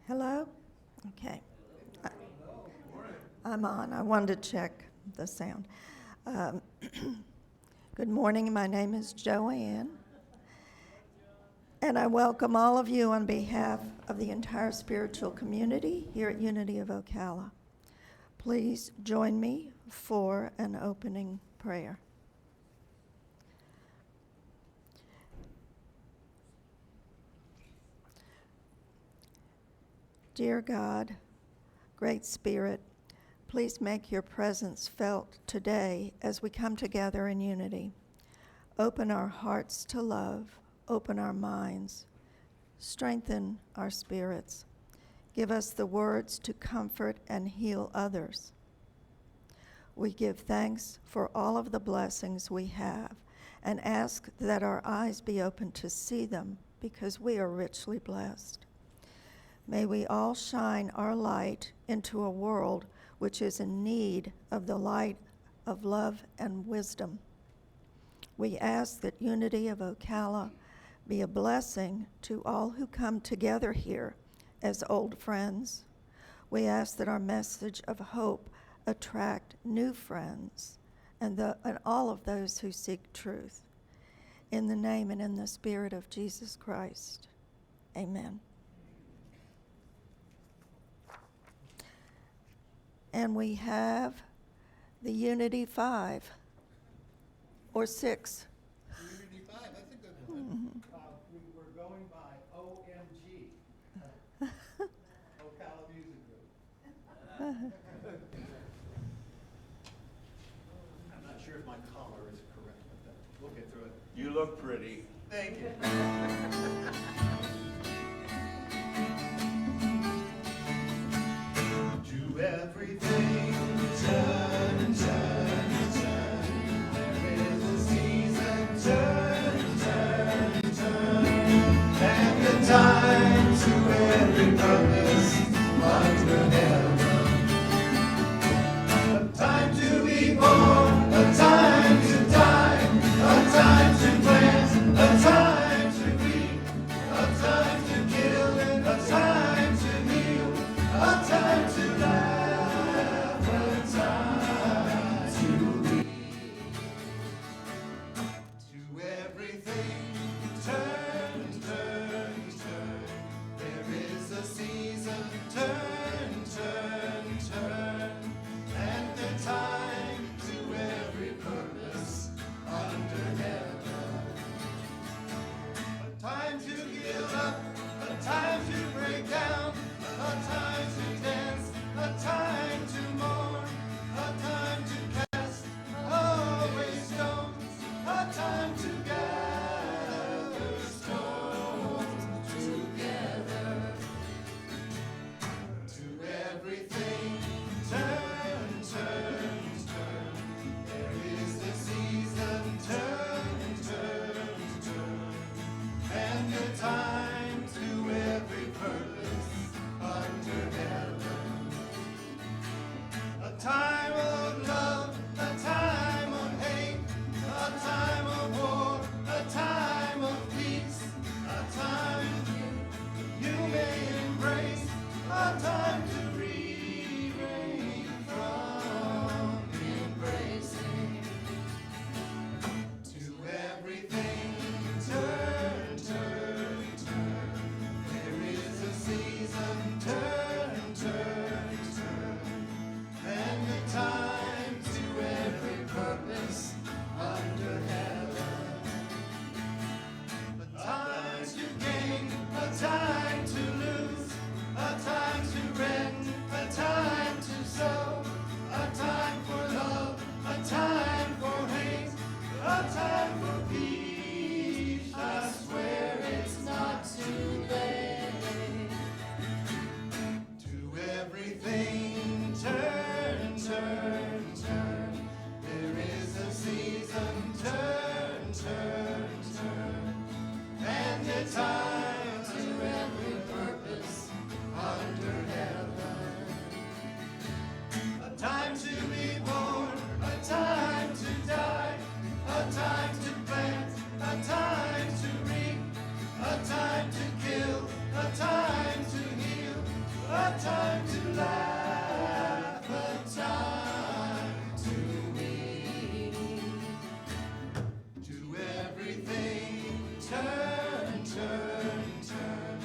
Hello? Okay. I'm on. I wanted to check the sound. Um, Good morning. My name is Joanne, and I welcome all of you on behalf of the entire spiritual community here at Unity of Ocala. Please join me for an opening prayer. Dear God, Great Spirit, please make your presence felt today as we come together in unity. Open our hearts to love, open our minds, strengthen our spirits. Give us the words to comfort and heal others. We give thanks for all of the blessings we have and ask that our eyes be open to see them because we are richly blessed. May we all shine our light into a world which is in need of the light of love and wisdom. We ask that Unity of Ocala be a blessing to all who come together here as old friends. We ask that our message of hope attract new friends and all of those who seek truth. In the name and in the Spirit of Jesus Christ, amen. And we have the Unity 5 or 6. Unity 5, that's a good one. We were going by OMG, Ocala Music Group. I'm not sure if my collar is correct, but we'll get through it. You look pretty. Thank you. To everything, turn, turn, turn. There is a season, turn, turn, turn. And the time to every purpose under heaven. A time to be born, a time to die, a time to plant, a time to reap, a time to kill, a time to heal, a time to laugh, a time to leave. To everything, turn, turn, turn. There is a season, turn, turn, turn. And the time to every purpose under heaven. A time to give up, a time to break laugh a time to weep. To everything turn, turn, turn.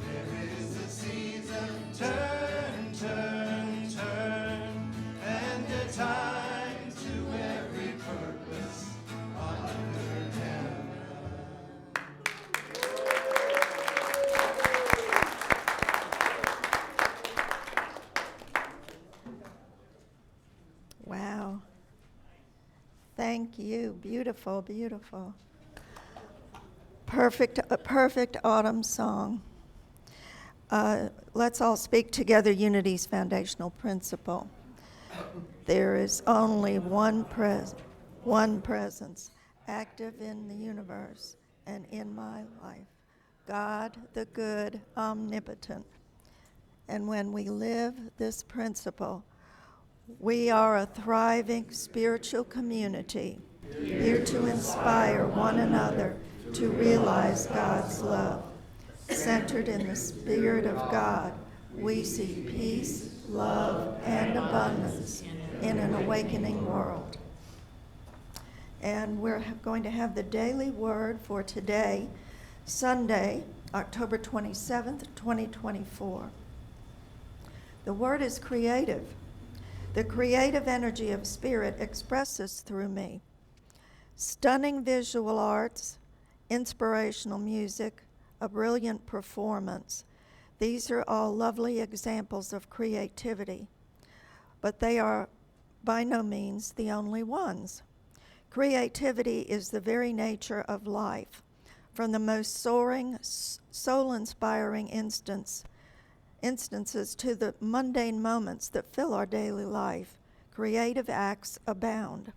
There is a season, turn, turn, turn. And a time to every purpose under heaven. Wow. Thank you. Beautiful, beautiful. A perfect autumn song. Let's all speak together Unity's foundational principle. There is only one presence active in the universe and in my life. God, the good, omnipotent. And when we live this principle, we are a thriving spiritual community, here to inspire one another to realize God's love. Centered in the Spirit of God, we see peace, love, and abundance in an awakening world. And we're going to have the daily word for today, Sunday, October 27th, 2024. The word is creative. The creative energy of spirit expresses through me. Stunning visual arts, inspirational music, a brilliant performance. These are all lovely examples of creativity, but they are by no means the only ones. Creativity is the very nature of life. From the most soaring, soul-inspiring instances to the mundane moments that fill our daily life, creative acts abound.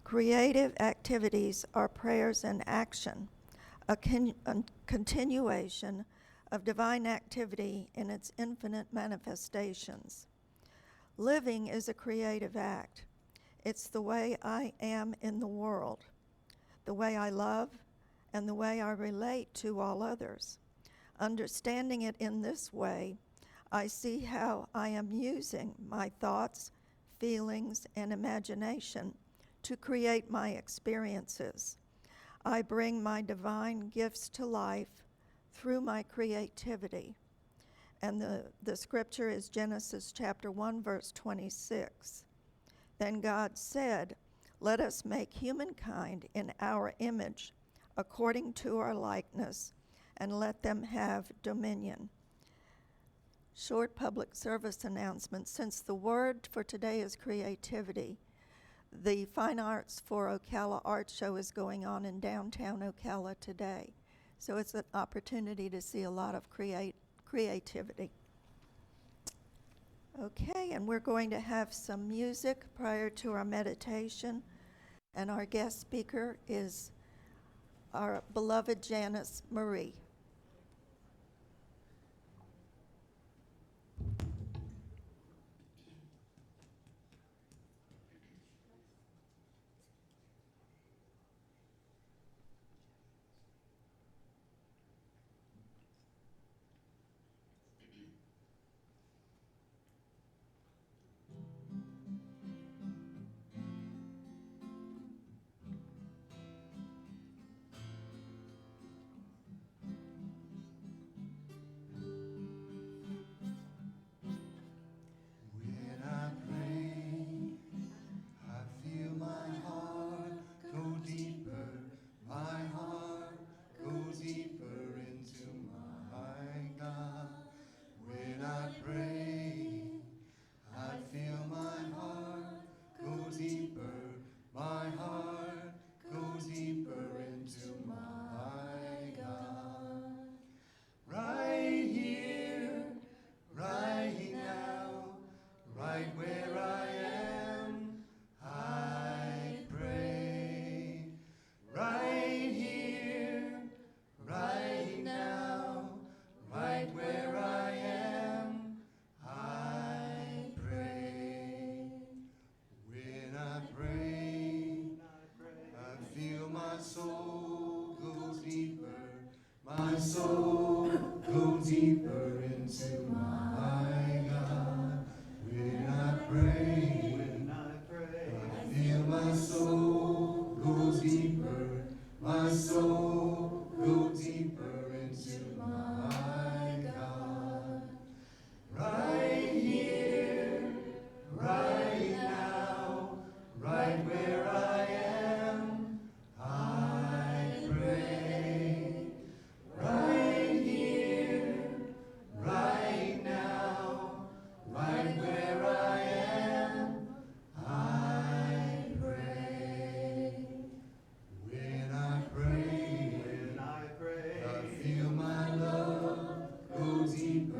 Creative activities are prayers in action, a continuation of divine activity in its infinite manifestations. Living is a creative act. It's the way I am in the world, the way I love, and the way I relate to all others. Understanding it in this way, I see how I am using my thoughts, feelings, and imagination to create my experiences. I bring my divine gifts to life through my creativity. And the scripture is Genesis chapter 1, verse 26. Then God said, "Let us make humankind in our image, according to our likeness, and let them have dominion." Short public service announcement. Since the word for today is creativity, the Fine Arts for Ocala Art Show is going on in downtown Ocala today. So it's an opportunity to see a lot of creativity. Okay, and we're going to have some music prior to our meditation. And our guest speaker is our beloved Janice Marie.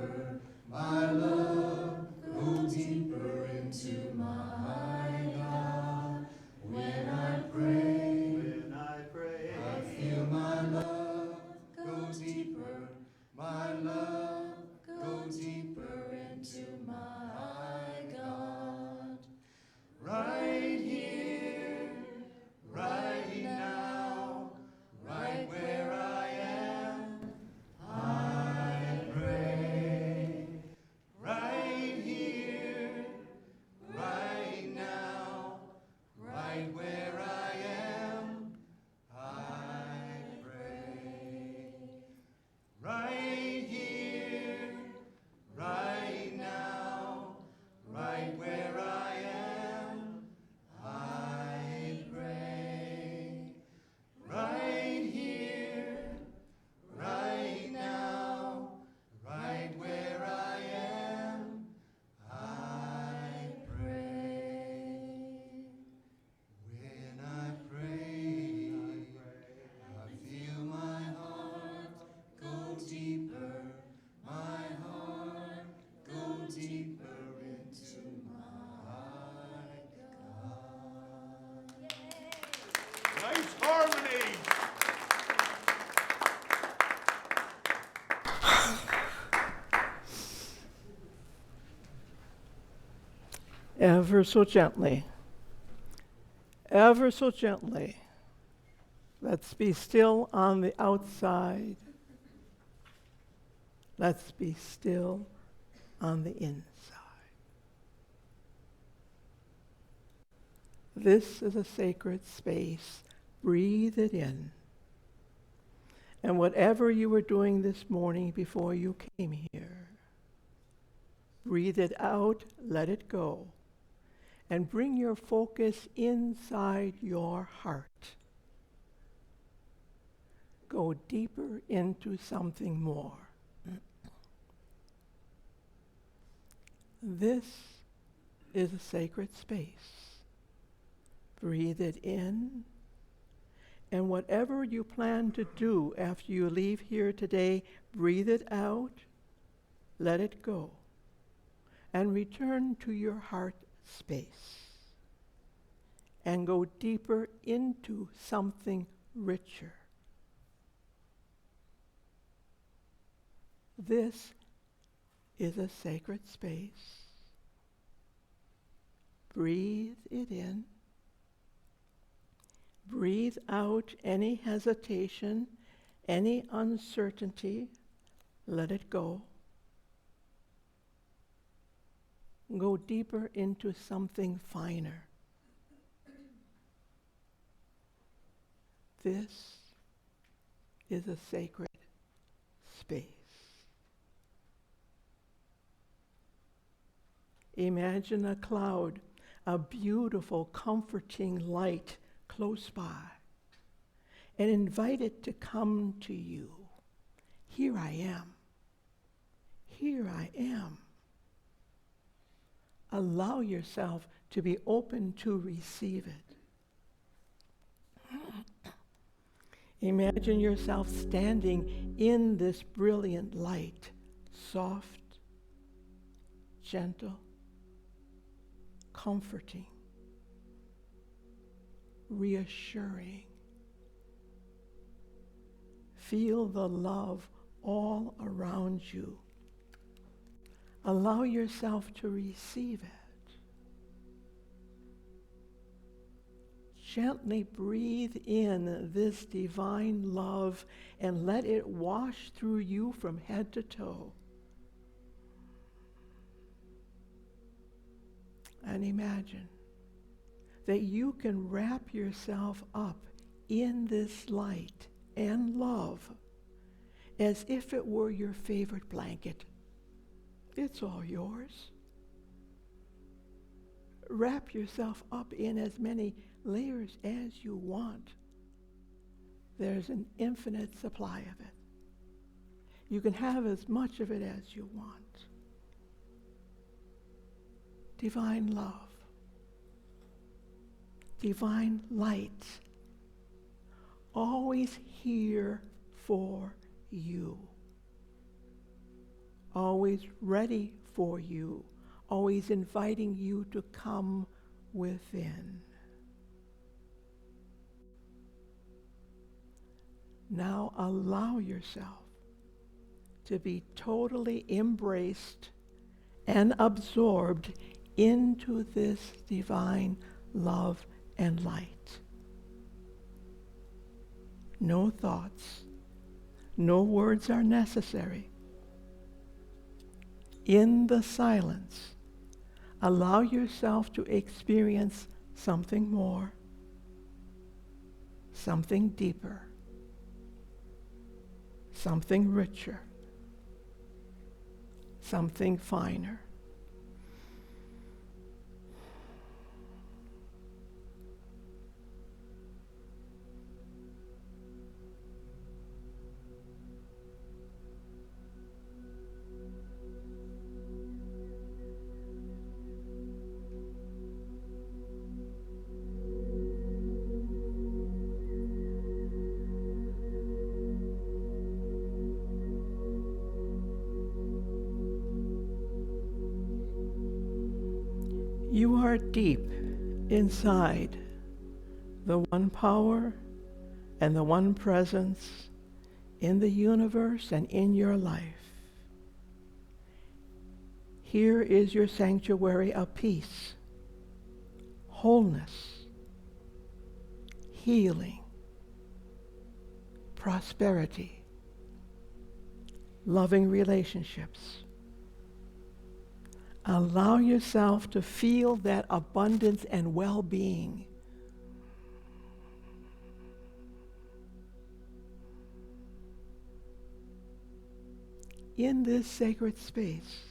deeper, my love, go deeper into my God. When I pray, I feel my love go deeper, my love go deeper into my God. Right here, right now, right where I am, I pray. Right here, right now, right where I am, I pray. Right here, right now, right where I am, I pray. Right here, right now, right where I am, I pray. When I pray, I feel my heart go deeper, my heart go deeper into my God. Nice harmony. Ever so gently, ever so gently. Let's be still on the outside. Let's be still on the inside. This is a sacred space. Breathe it in. And whatever you were doing this morning before you came here, breathe it out, let it go, and bring your focus inside your heart. Go deeper into something more. This is a sacred space. Breathe it in, and whatever you plan to do after you leave here today, breathe it out, let it go, and return to your heart space and go deeper into something richer. This is a sacred space. Breathe it in. Breathe out any hesitation, any uncertainty. Let it go. Go deeper into something finer. This is a sacred space. Imagine a cloud, a beautiful, comforting light close by, and invite it to come to you. Here I am. Here I am. Allow yourself to be open to receive it. Imagine yourself standing in this brilliant light, soft, gentle, comforting, reassuring. Feel the love all around you. Allow yourself to receive it. Gently breathe in this divine love and let it wash through you from head to toe. And imagine that you can wrap yourself up in this light and love as if it were your favorite blanket. It's all yours. Wrap yourself up in as many layers as you want. There's an infinite supply of it. You can have as much of it as you want. Divine love, divine light, always here for you. always ready for you, always inviting you to come within. Now allow yourself to be totally embraced and absorbed into this divine love and light. No thoughts, no words are necessary. In the silence, allow yourself to experience something more, something deeper, something richer, something finer. You are deep inside the one power and the one presence in the universe and in your life. Here is your sanctuary of peace, wholeness, healing, prosperity, loving relationships. Allow yourself to feel that abundance and well-being. In this sacred space,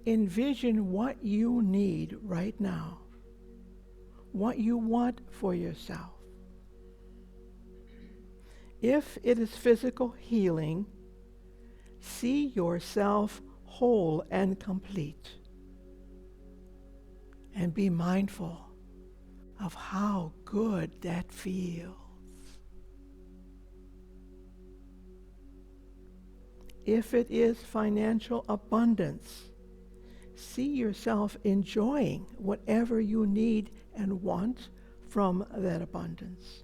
envision what you need right now, what you want for yourself. If it is physical healing, see yourself whole and complete. And be mindful of how good that feels. If it is financial abundance, see yourself enjoying whatever you need and want from that abundance.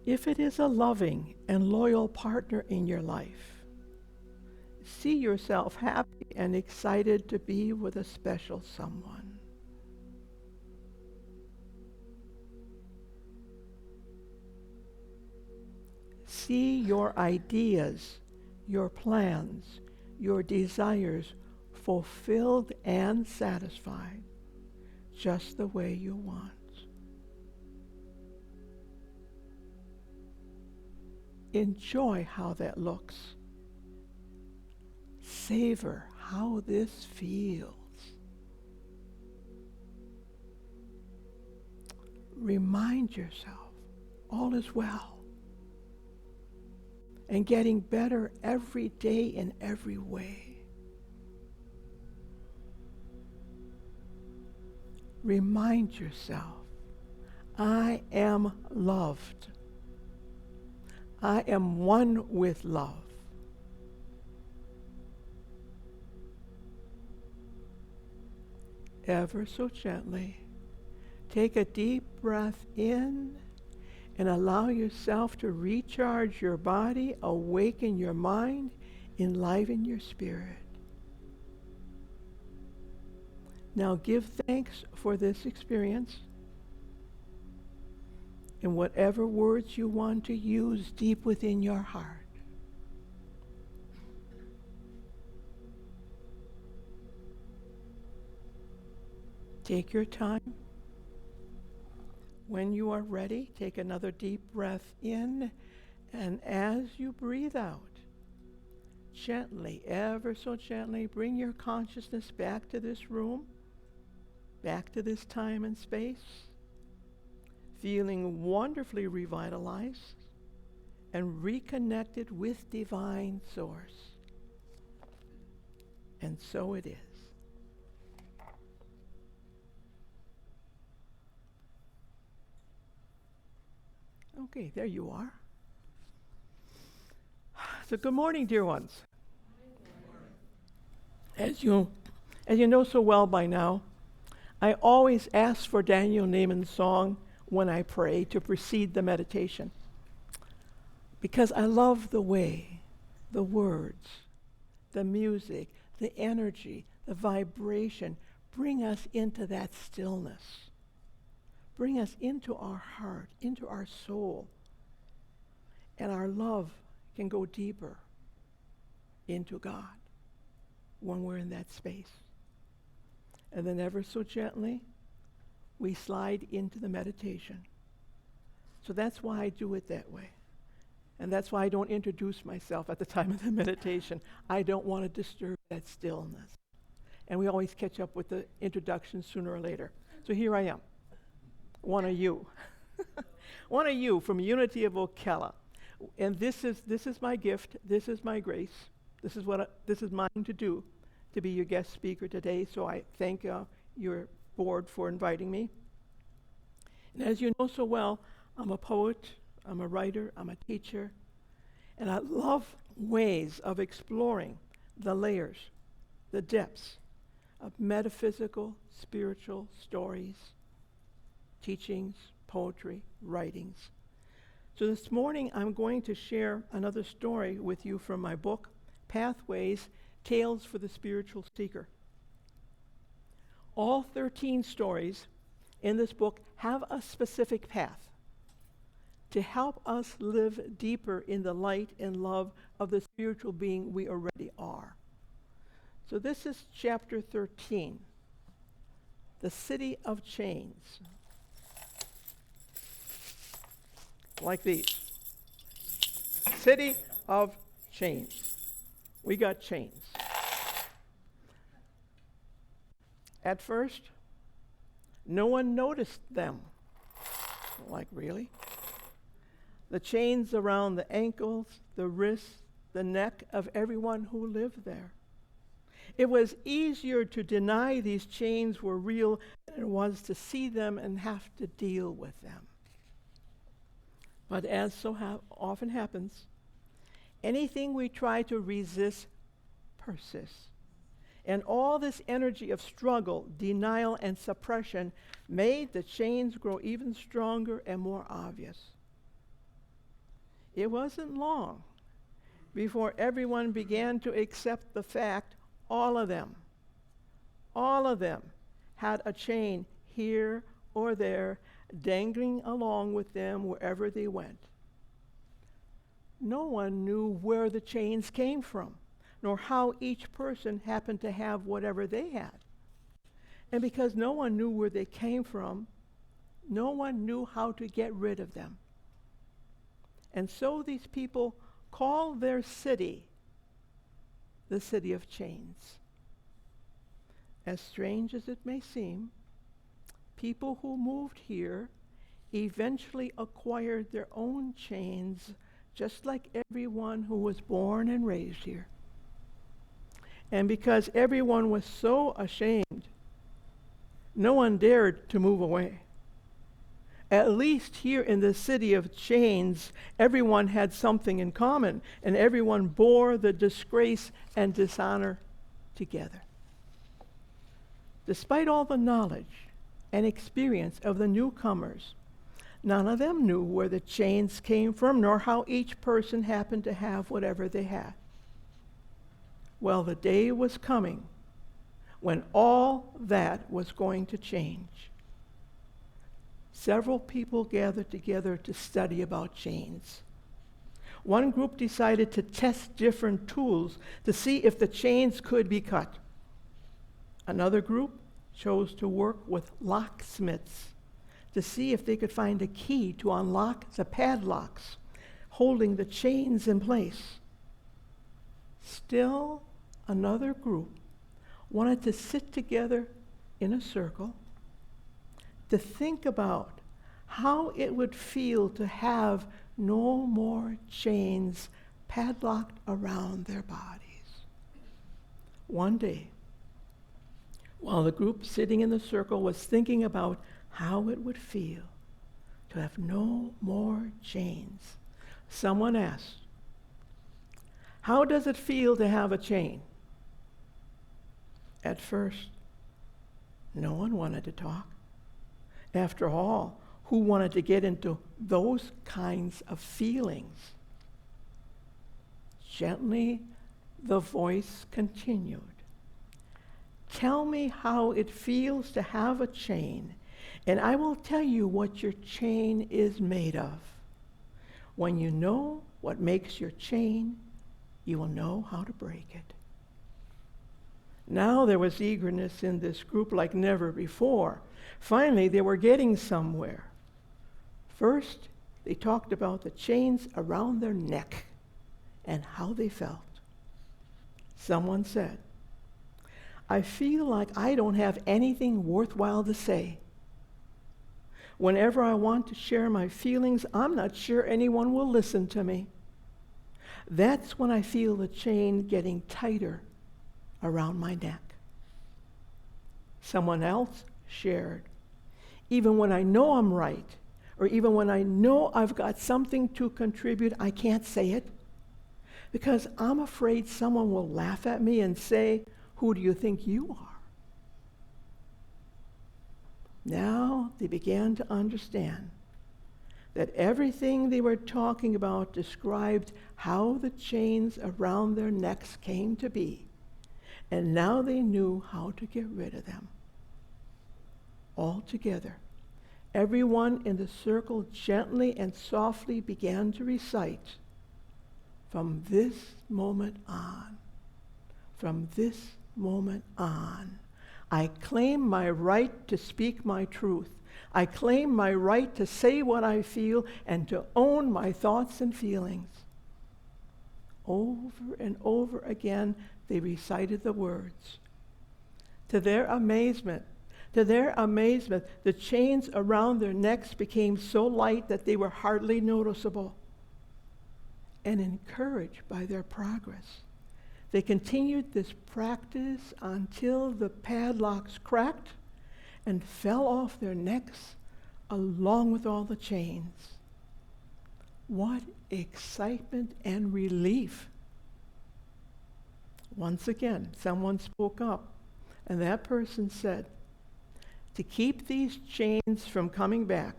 If it is a loving and loyal partner in your life, see yourself happy and excited to be with a special someone. See your ideas, your plans, your desires fulfilled and satisfied just the way you want. Enjoy how that looks. Savor how this feels. Remind yourself all is well and getting better every day in every way. Remind yourself, I am loved. I am one with love. Ever so gently, take a deep breath in and allow yourself to recharge your body, awaken your mind, enliven your spirit. Now give thanks for this experience. In whatever words you want to use deep within your heart. Take your time. When you are ready, take another deep breath in, and as you breathe out, gently, ever so gently, bring your consciousness back to this room, back to this time and space, feeling wonderfully revitalized and reconnected with divine source. And so it is. Okay, there you are. So good morning, dear ones. As you know so well by now, I always ask for Daniel Naaman's song when I pray to precede the meditation, because I love the way the words, the music, the energy, the vibration bring us into that stillness, bring us into our heart, into our soul, and our love can go deeper into God when we're in that space. And then ever so gently, we slide into the meditation. So that's why I do it that way. And that's why I don't introduce myself at the time of the meditation. I don't want to disturb that stillness. And we always catch up with the introduction sooner or later. So here I am, one of you. One of you from Unity of Ocala. And this is my gift, this is my grace, this is mine to do, to be your guest speaker today. So I thank your board for inviting me. And as you know so well, I'm a poet, I'm a writer, I'm a teacher, and I love ways of exploring the layers, the depths of metaphysical, spiritual stories, teachings, poetry, writings. So this morning I'm going to share another story with you from my book, Pathways, Tales for the Spiritual Seeker. All 13 stories in this book have a specific path to help us live deeper in the light and love of the spiritual being we already are. So this is chapter 13, The City of Chains. Like these. City of Chains. We got chains. At first, no one noticed them. Like, really? The chains around the ankles, the wrists, the neck of everyone who lived there. It was easier to deny these chains were real than it was to see them and have to deal with them. But as so often happens, anything we try to resist persists. And all this energy of struggle, denial, and suppression made the chains grow even stronger and more obvious. It wasn't long before everyone began to accept the fact all of them had a chain here or there dangling along with them wherever they went. No one knew where the chains came from, nor how each person happened to have whatever they had. And because no one knew where they came from, no one knew how to get rid of them. And so these people called their city the City of Chains. As strange as it may seem, people who moved here eventually acquired their own chains, just like everyone who was born and raised here. And because everyone was so ashamed, no one dared to move away. At least here in the City of Chains, everyone had something in common, and everyone bore the disgrace and dishonor together. Despite all the knowledge and experience of the newcomers, none of them knew where the chains came from, nor how each person happened to have whatever they had. Well, the day was coming when all that was going to change. Several people gathered together to study about chains. One group decided to test different tools to see if the chains could be cut. Another group chose to work with locksmiths to see if they could find a key to unlock the padlocks holding the chains in place. Still, another group wanted to sit together in a circle to think about how it would feel to have no more chains padlocked around their bodies. One day, while the group sitting in the circle was thinking about how it would feel, to have no more chains. Someone asked, how does it feel to have a chain? At first, no one wanted to talk. After all, who wanted to get into those kinds of feelings? Gently, the voice continued. Tell me how it feels to have a chain, and I will tell you what your chain is made of. When you know what makes your chain, you will know how to break it. Now there was eagerness in this group like never before. Finally, they were getting somewhere. First, they talked about the chains around their neck and how they felt. Someone said, I feel like I don't have anything worthwhile to say. Whenever I want to share my feelings, I'm not sure anyone will listen to me. That's when I feel the chain getting tighter around my neck. Someone else shared, even when I know I'm right, or even when I know I've got something to contribute, I can't say it because I'm afraid someone will laugh at me and say, who do you think you are? Now they began to understand that everything they were talking about described how the chains around their necks came to be, and now they knew how to get rid of them. All together, everyone in the circle gently and softly began to recite, from this moment on, I claim my right to speak my truth. I claim my right to say what I feel and to own my thoughts and feelings. Over and over again, they recited the words. To their amazement, the chains around their necks became so light that they were hardly noticeable. And encouraged by their progress, they continued this practice until the padlocks cracked and fell off their necks along with all the chains. What excitement and relief! Once again, someone spoke up, and that person said, to keep these chains from coming back,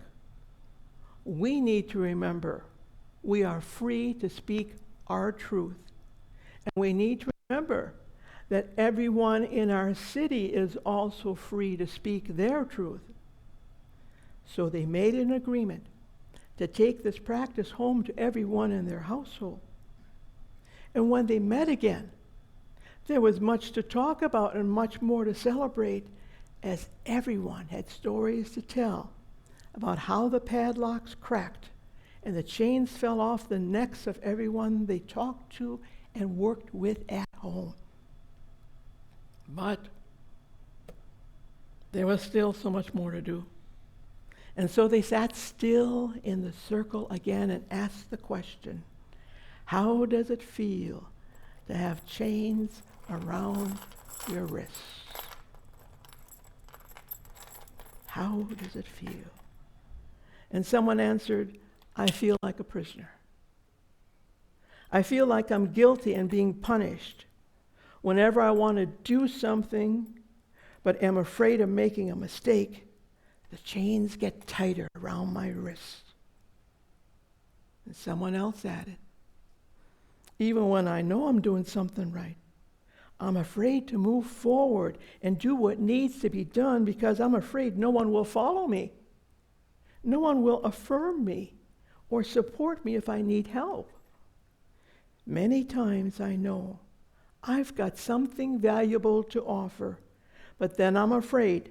we need to remember we are free to speak our truth. And we need to remember that everyone in our city is also free to speak their truth. So they made an agreement to take this practice home to everyone in their household. And when they met again, there was much to talk about and much more to celebrate, as everyone had stories to tell about how the padlocks cracked and the chains fell off the necks of everyone they talked to and worked with at home. But there was still so much more to do. And so they sat still in the circle again and asked the question, how does it feel to have chains around your wrists? How does it feel? And someone answered, I feel like a prisoner. I feel like I'm guilty and being punished whenever I want to do something but am afraid of making a mistake. The chains get tighter around my wrists. And someone else added, even when I know I'm doing something right, I'm afraid to move forward and do what needs to be done because I'm afraid no one will follow me. No one will affirm me or support me if I need help. Many times I know I've got something valuable to offer, but then I'm afraid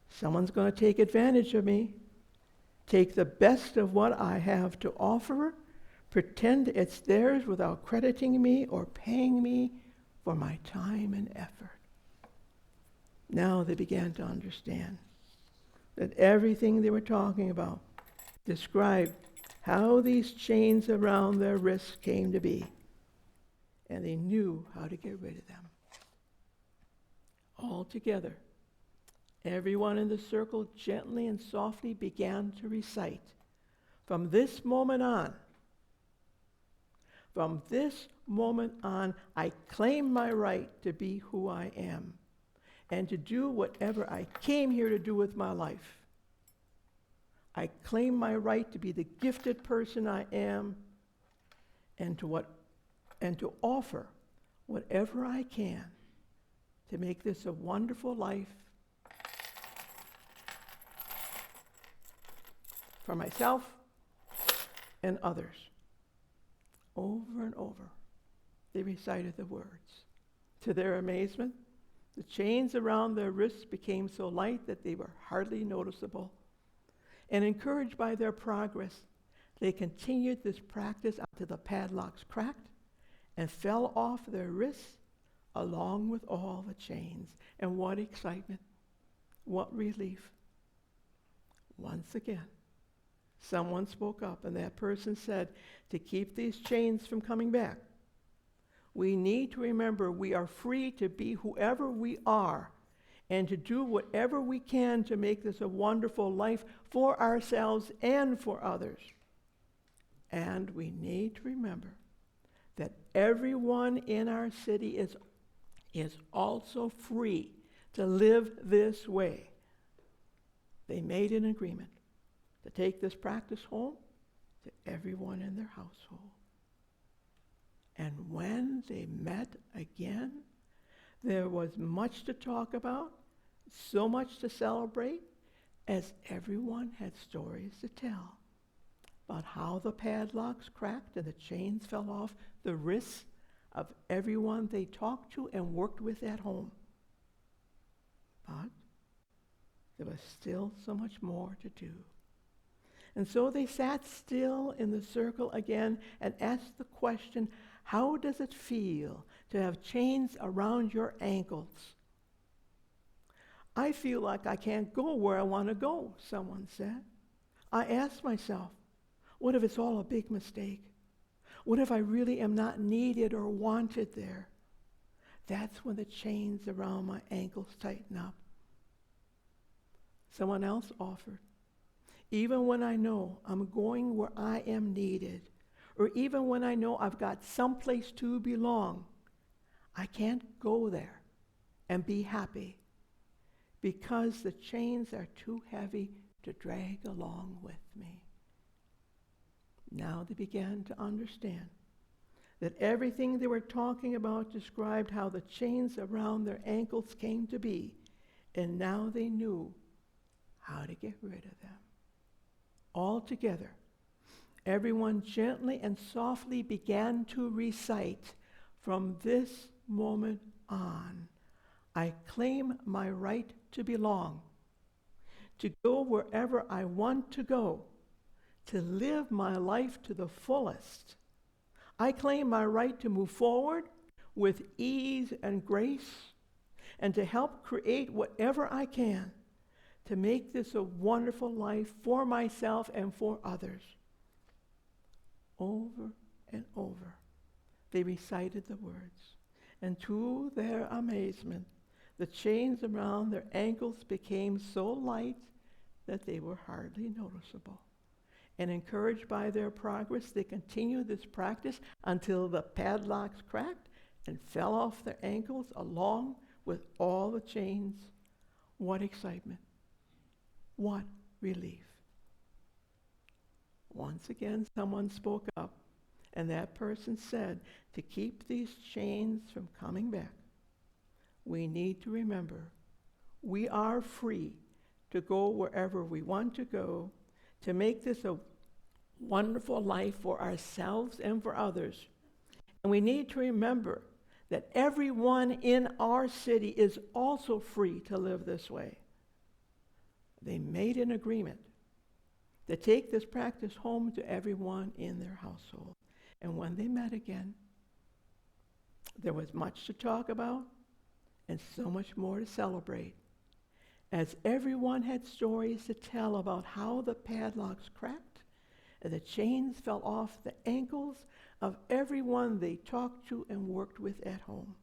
someone's going to take advantage of me, take the best of what I have to offer, pretend it's theirs without crediting me or paying me for my time and effort. Now they began to understand that everything they were talking about described how these chains around their wrists came to be, and they knew how to get rid of them. All together, everyone in the circle gently and softly began to recite, From this moment on, I claim my right to be who I am and to do whatever I came here to do with my life. I claim my right to be the gifted person I am and to offer whatever I can to make this a wonderful life for myself and others. Over and over, they recited the words. To their amazement, the chains around their wrists became so light that they were hardly noticeable. And encouraged by their progress, they continued this practice until the padlocks cracked and fell off their wrists along with all the chains. And what excitement, what relief. Once again, someone spoke up, and that person said, to keep these chains from coming back, we need to remember we are free to be whoever we are and to do whatever we can to make this a wonderful life for ourselves and for others. And we need to remember that everyone in our city is also free to live this way. They made an agreement to take this practice home to everyone in their household. And when they met again, there was much to talk about, so much to celebrate, as everyone had stories to tell about how the padlocks cracked and the chains fell off the wrists of everyone they talked to and worked with at home. But there was still so much more to do. And so they sat still in the circle again and asked the question, how does it feel to have chains around your ankles? I feel like I can't go where I want to go, someone said. I asked myself, what if it's all a big mistake? What if I really am not needed or wanted there? That's when the chains around my ankles tighten up. Someone else offered, even when I know I'm going where I am needed, or even when I know I've got someplace to belong, I can't go there and be happy because the chains are too heavy to drag along with me. Now they began to understand that everything they were talking about described how the chains around their ankles came to be, and now they knew how to get rid of them. All together, everyone gently and softly began to recite, from this moment on, I claim my right to belong, to go wherever I want to go, to live my life to the fullest. I claim my right to move forward with ease and grace, and to help create whatever I can to make this a wonderful life for myself and for others. Over and over, they recited the words, and to their amazement, the chains around their ankles became so light that they were hardly noticeable. And encouraged by their progress, they continued this practice until the padlocks cracked and fell off their ankles along with all the chains. What excitement! What relief! Once again, someone spoke up, and that person said, to keep these chains from coming back, we need to remember we are free to go wherever we want to go, to make this a wonderful life for ourselves and for others. And we need to remember that everyone in our city is also free to live this way. They made an agreement to take this practice home to everyone in their household. And when they met again, there was much to talk about and so much more to celebrate, as everyone had stories to tell about how the padlocks cracked and the chains fell off the ankles of everyone they talked to and worked with at home.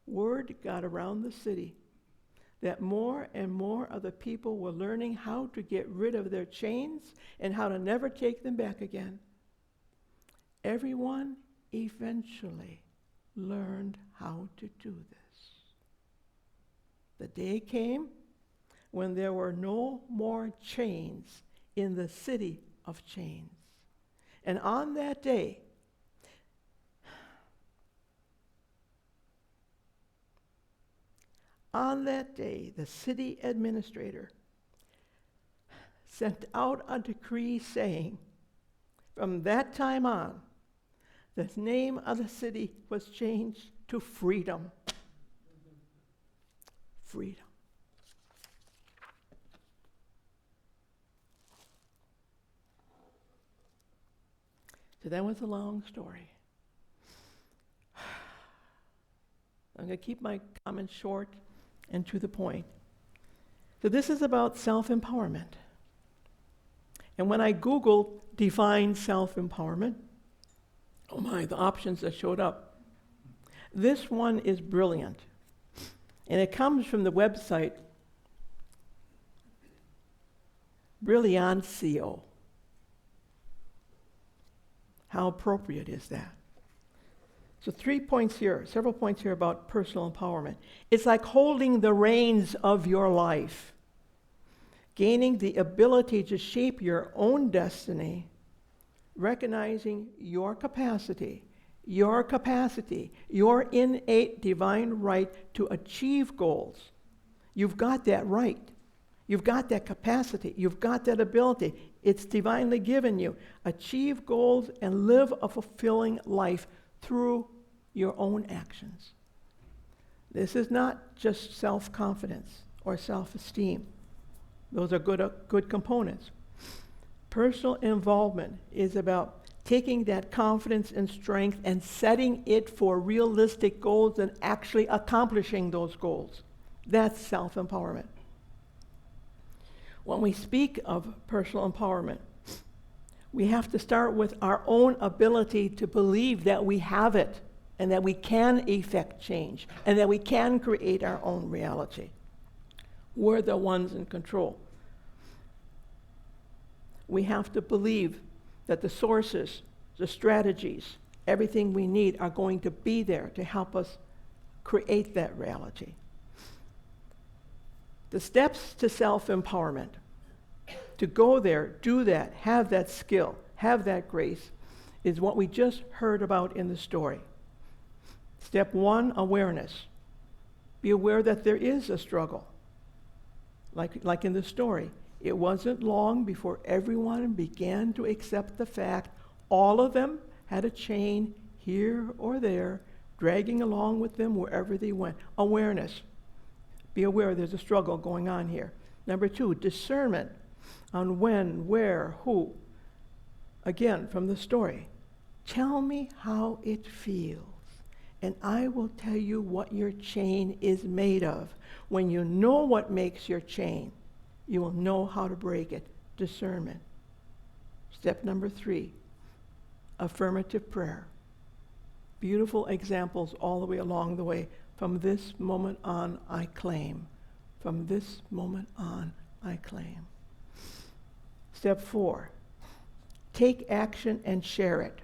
Word got around the city that more and more of the people were learning how to get rid of their chains and how to never take them back again. Everyone eventually learned how to do this. The day came when there were no more chains in the city of chains. And on that day, the city administrator sent out a decree saying, from that time on, the name of the city was changed to Freedom. Freedom. So that was a long story. I'm going to keep my comments short and to the point. So this is about self-empowerment. And when I Googled define self-empowerment, oh my, the options that showed up. This one is brilliant. And it comes from the website Brilliantio. How appropriate is that? So 3 points here, several points here about personal empowerment. It's like holding the reins of your life, gaining the ability to shape your own destiny, recognizing your capacity, your innate divine right to achieve goals. You've got that right. You've got that capacity. You've got that ability. It's divinely given you. Achieve goals and live a fulfilling life through your own actions. This is not just self-confidence or self-esteem. Those are good components. Personal involvement is about taking that confidence and strength and setting it for realistic goals and actually accomplishing those goals. That's self-empowerment. When we speak of personal empowerment, we have to start with our own ability to believe that we have it and that we can effect change and that we can create our own reality. We're the ones in control. We have to believe that the sources, the strategies, everything we need are going to be there to help us create that reality. The steps to self-empowerment, to go there, do that, have that skill, have that grace, is what we just heard about in the story. Step 1, awareness. Be aware that there is a struggle. Like in the story, it wasn't long before everyone began to accept the fact all of them had a chain here or there, dragging along with them wherever they went. Awareness. Be aware there's a struggle going on here. Number 2, discernment on when, where, who. Again, from the story. Tell me how it feels, and I will tell you what your chain is made of. When you know what makes your chain, you will know how to break it. Discernment. Step number 3, affirmative prayer. Beautiful examples all the way along the way. From this moment on, I claim. From this moment on, I claim. Step 4, take action and share it.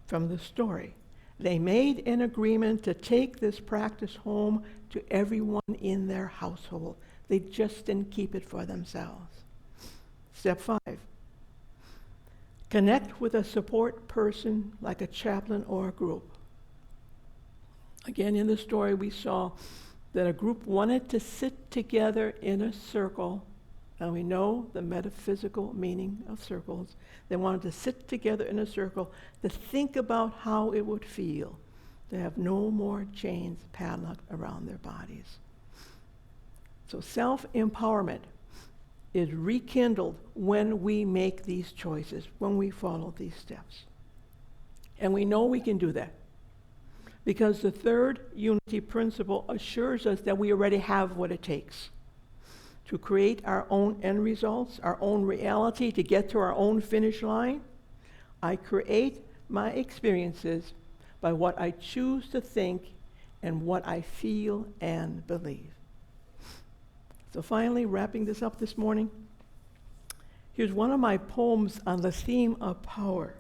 From the story, they made an agreement to take this practice home to everyone in their household. They just didn't keep it for themselves. Step 5, connect with a support person like a chaplain or a group. Again, in the story, we saw that a group wanted to sit together in a circle, and we know the metaphysical meaning of circles. They wanted to sit together in a circle to think about how it would feel to have no more chains padlocked around their bodies. So self-empowerment is rekindled when we make these choices, when we follow these steps. And we know we can do that, because the third unity principle assures us that we already have what it takes to create our own end results, our own reality, to get to our own finish line. I create my experiences by what I choose to think and what I feel and believe. So finally, wrapping this up this morning, here's one of my poems on the theme of power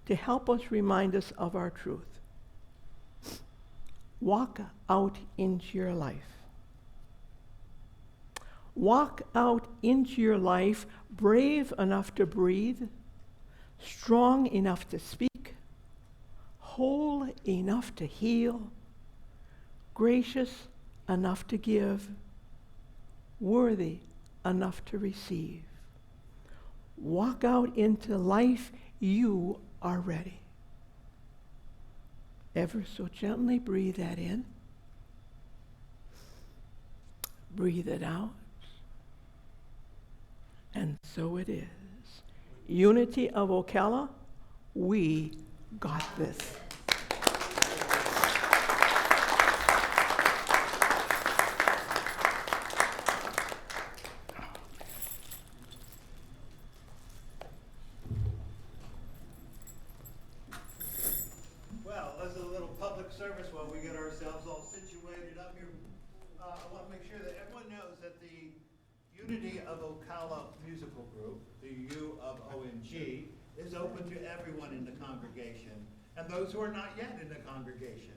to help us remind us of our truth. Walk out into your life. Walk out into your life brave enough to breathe, strong enough to speak, whole enough to heal, gracious enough to give, worthy enough to receive. Walk out into life, you are ready. Ever so gently breathe that in. Breathe it out. And so it is. Unity of Ocala, we got this. Well, as a little public service while we get ourselves all situated up here, I want to make sure that everyone knows that the Unity of Ocala Musical Group, the U of OMG, is open to everyone in the congregation, and those who are not yet in the congregation,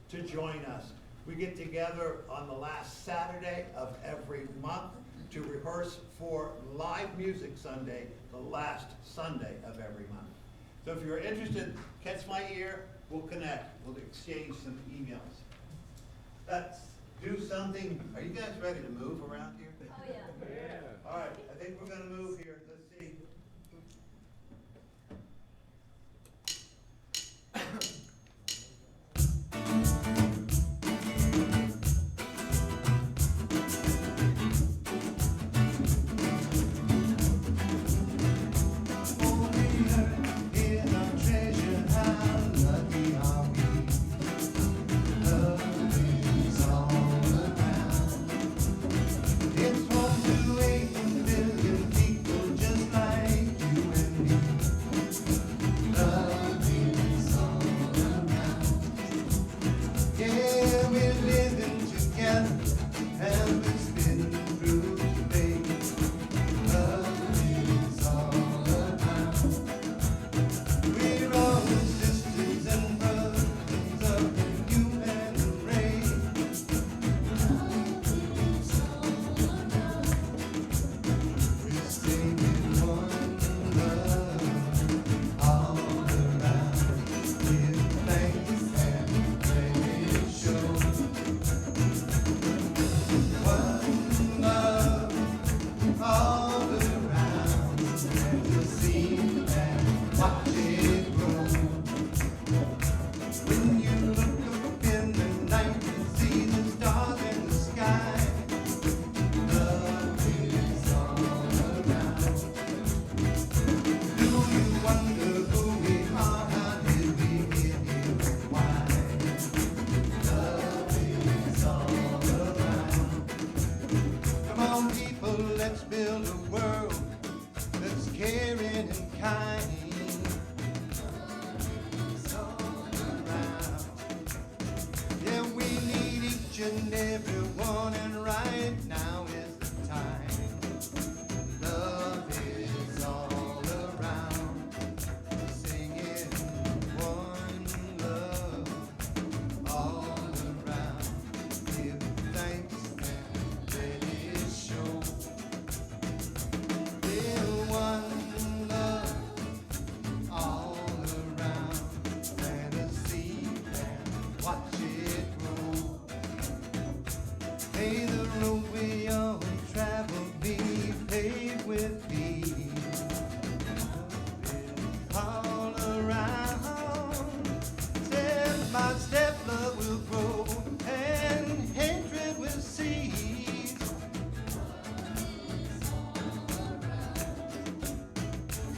to join us. We get together on the last Saturday of every month to rehearse for Live Music Sunday, the last Sunday of every month. So if you're interested, catch my ear, we'll connect, we'll exchange some emails. Let's do something. Are you guys ready to move around here? Oh, yeah. All right, I think we're gonna move here. Let's see. It's home to 8 billion people just like you and me. Love is all around. Yeah, we're living together and we're spinning through today. Love is all around. We're all sisters and brothers of the human race. We're singing one love all around. Give thanks and praise show. One love all around. And you'll see and watch it grow. When you look up in the night and see the stars in the sky. Love is all around. Do you wonder who we are? How did we get here? Why? Love is all around. Come on, people, let's build a world that's caring and kind. Love is all around. Yeah, we need each and every one, and right now is the time. Love is all around. Singing one love all around. Give thanks and let it show. Feel one love all around. Fantasy and watch it grow. May the road we all travel be paved with peace. All around, step by step, love will grow and hatred will cease.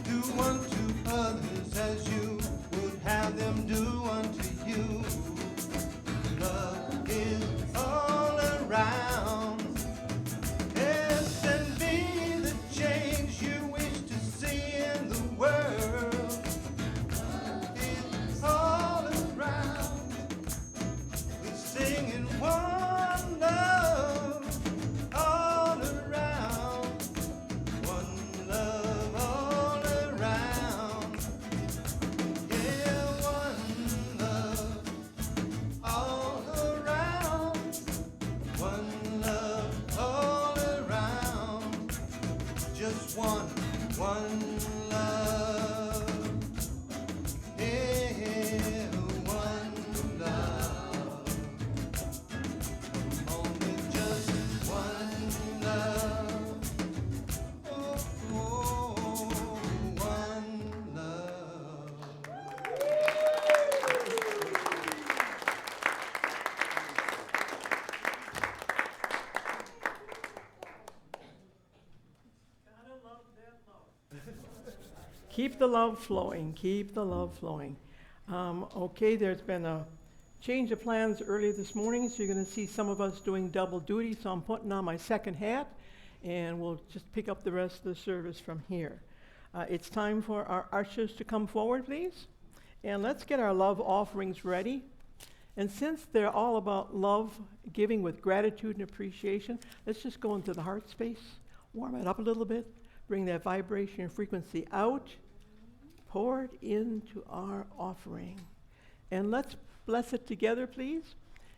Do unto others as you would have them do unto you. Love is all around. Yes, and be the change you wish to see in the world. Love is all around. We're singing one love all Keep the love flowing. Keep the love flowing. Okay, there's been a change of plans early this morning, so you're going to see some of us doing double duty. So I'm putting on my second hat, and we'll just pick up the rest of the service from here. It's time for our ushers to come forward, please. And let's get our love offerings ready. And since they're all about love, giving with gratitude and appreciation, let's just go into the heart space, warm it up a little bit, bring that vibration and frequency out, pour it into our offering. And let's bless it together, please.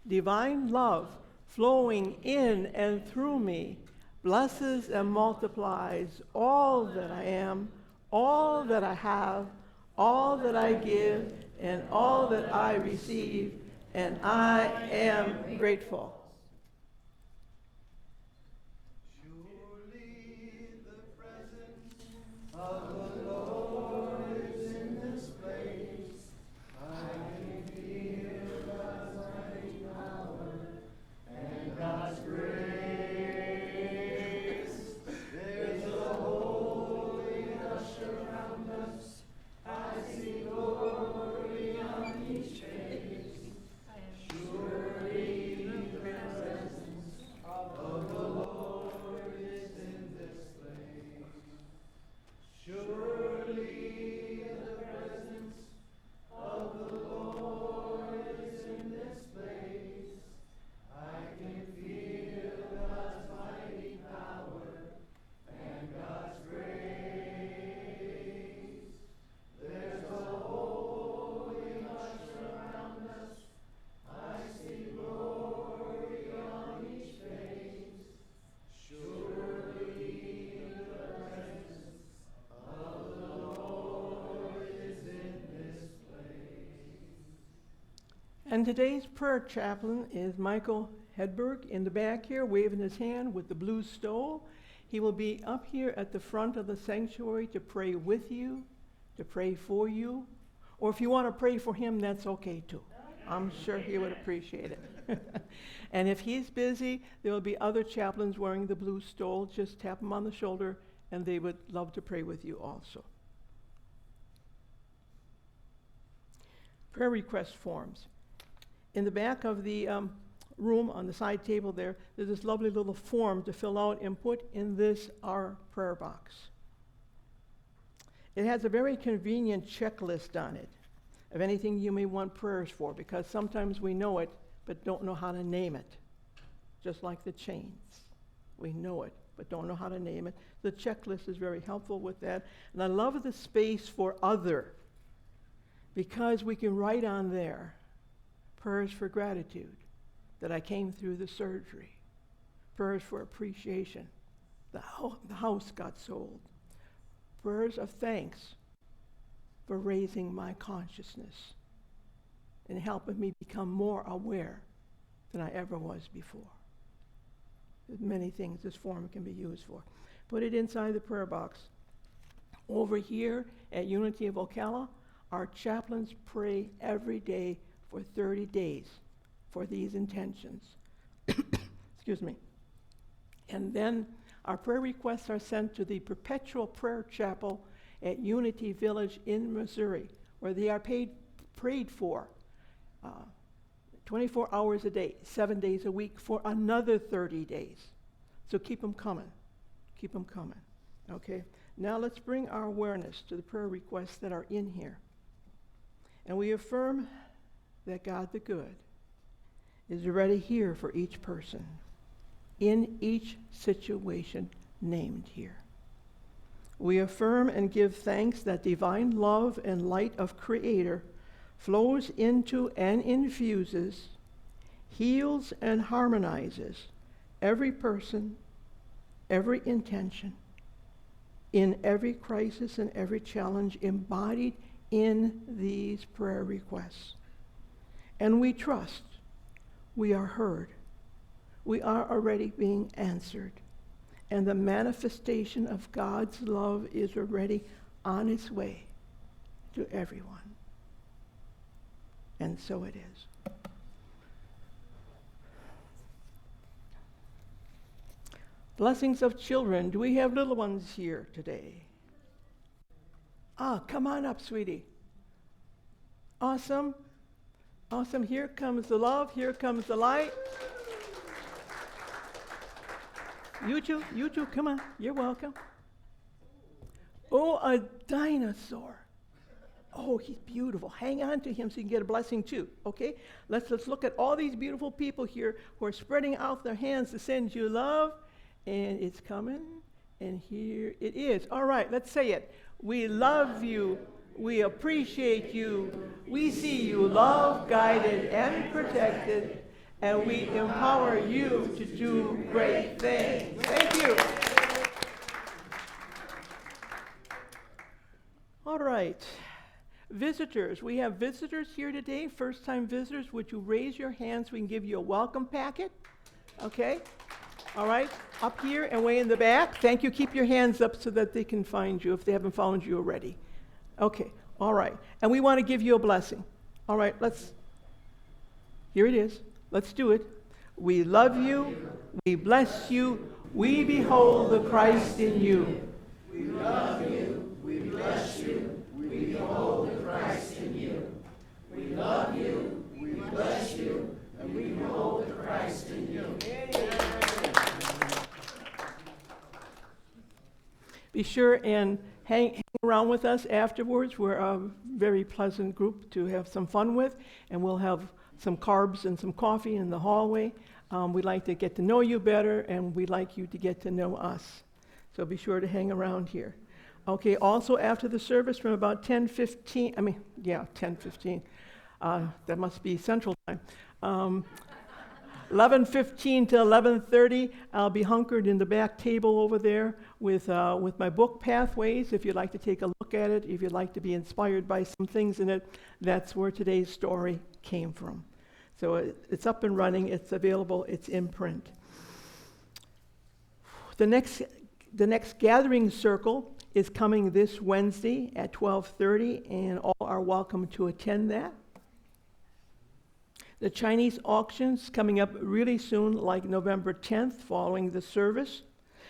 Divine love flowing in and through me blesses and multiplies all that I am, all that I have, all that I give, and all that I receive, and I am grateful. Surely the presence of the Lord is in this place. I can feel God's mighty power and God's grace. There's a holy hush around us. I see glory on each face. Surely the presence of the Lord is in this place. Surely the presence of the Lord is in this place. I can feel God's mighty power and God's grace. There's a holy hush around us. I see glory on each face. Surely the presence of the Lord is in this place. And today's prayer chaplain is Michael Hedberg in the back here, waving his hand with the blue stole. He will be up here at the front of the sanctuary to pray with you, to pray for you, or if you want to pray for him, that's okay too. I'm sure he would appreciate it. And if he's busy, there will be other chaplains wearing the blue stole. Just tap them on the shoulder, and they would love to pray with you also. Prayer request forms. In the back of the room on the side table there's this lovely little form to fill out and put in this our prayer box. It has a very convenient checklist on it of anything you may want prayers for, because sometimes we know it but don't know how to name it. Just like the chains. We know it but don't know how to name it. The checklist is very helpful with that. And I love the space for other, because we can write on there prayers for gratitude that I came through the surgery, prayers for appreciation, the house got sold, prayers of thanks for raising my consciousness and helping me become more aware than I ever was before. There's many things this form can be used for. Put it inside the prayer box. Over here at Unity of Ocala, our chaplains pray every day for 30 days for these intentions. Excuse me. And then our prayer requests are sent to the Perpetual Prayer Chapel at Unity Village in Missouri, where they are prayed for 24 hours a day, 7 days a week for another 30 days. So keep them coming. Keep them coming. Okay? Now let's bring our awareness to the prayer requests that are in here. And we affirm that God the Good is already here for each person, in each situation named here. We affirm and give thanks that divine love and light of Creator flows into and infuses, heals and harmonizes every person, every intention, in every crisis and every challenge embodied in these prayer requests. And we trust we are heard. We are already being answered. And the manifestation of God's love is already on its way to everyone. And so it is. Blessings of children. Do we have little ones here today? Come on up, sweetie. Awesome. Awesome. Here comes the love. Here comes the light. You two, come on. You're welcome. Oh, a dinosaur. Oh, he's beautiful. Hang on to him so you can get a blessing too, okay? Let's look at all these beautiful people here who are spreading out their hands to send you love. And it's coming, and here it is. All right, let's say it. We love you. We appreciate you. We see you loved, guided, and protected, and we empower you to do great things. Thank you. All right. Visitors, we have visitors here today, first-time visitors. Would you raise your hands? We can give you a welcome packet, okay? All right, up here and way in the back. Thank you. Keep your hands up so that they can find you if they haven't found you already. Okay, all right. And we want to give you a blessing. All right, here it is. Let's do it. We love you. We bless you. We behold the Christ in you. We love you. We bless you. We behold the Christ in you. We love you. We bless you. And we behold the Christ in you. Be sure and hang around with us afterwards. We're a very pleasant group to have some fun with, and we'll have some carbs and some coffee in the hallway. We'd like to get to know you better, and we'd like you to get to know us. So be sure to hang around here. Okay, also after the service from about 10:15, 10:15. That must be Central Time. 11:15 to 11:30, I'll be hunkered in the back table over there with my book, Pathways. If you'd like to take a look at it, if you'd like to be inspired by some things in it, that's where today's story came from. So it's up and running, it's available, it's in print. The next gathering circle is coming this Wednesday at 12:30, and all are welcome to attend that. The Chinese auction's coming up really soon, like November 10th, following the service.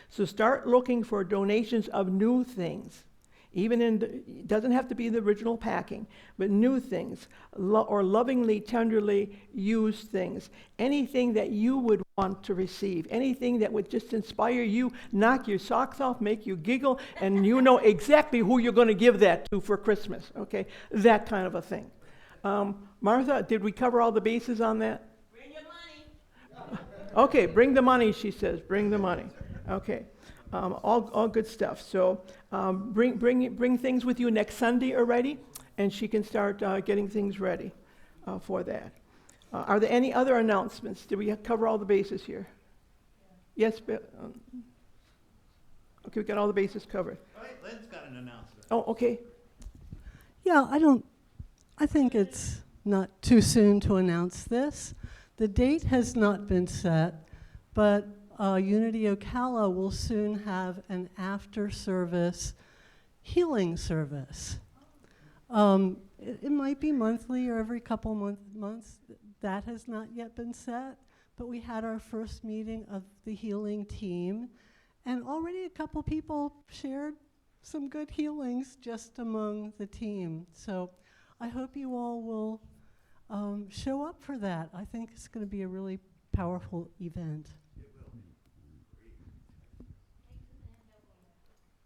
So start looking for donations of new things. It doesn't have to be the original packing, but new things, or lovingly, tenderly used things. Anything that you would want to receive, anything that would just inspire you, knock your socks off, make you giggle, and you know exactly who you're going to give that to for Christmas, okay? That kind of a thing. Martha, did we cover all the bases on that? Bring your money. Okay, bring the money, she says. Bring the money. Okay, all good stuff. So bring things with you next Sunday already, and she can start getting things ready for that. Are there any other announcements? Did we cover all the bases here? Yes, okay, we got all the bases covered. All right, Lynn's got an announcement. Oh, okay. Yeah, I think it's not too soon to announce this. The date has not been set, but Unity Ocala will soon have an after-service healing service. It might be monthly or every couple months. That has not yet been set, but we had our first meeting of the healing team, and already a couple people shared some good healings just among the team. So I hope you all will show up for that. I think it's going to be a really powerful event.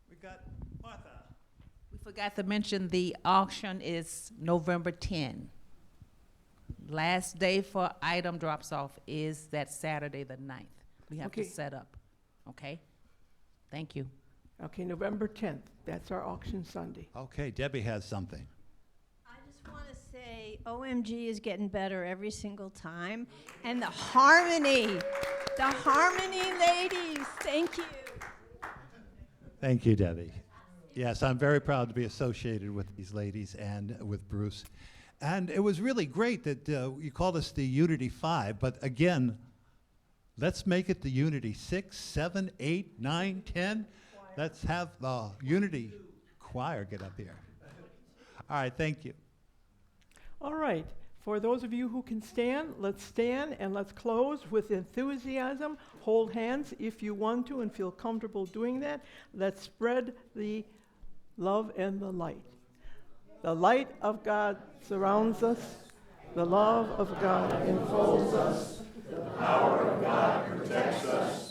We got Martha. We forgot to mention the auction is November 10. Last day for item drops off is that Saturday the 9th. We have Okay. to set up, okay? Thank you. Okay, November 10th. That's our auction Sunday. Okay, Debbie has something. I just want to say OMG is getting better every single time. And the harmony ladies, thank you. Thank you, Debbie. Yes, I'm very proud to be associated with these ladies and with Bruce. And it was really great that you called us the Unity 5, but again, let's make it the Unity 6, 7, 8, 9, 10. Let's have the Unity choir get up here. All right, thank you. All right. For those of you who can stand, let's stand and let's close with enthusiasm. Hold hands if you want to and feel comfortable doing that. Let's spread the love and the light. The light of God surrounds us. The love of God enfolds us. The power of God protects us.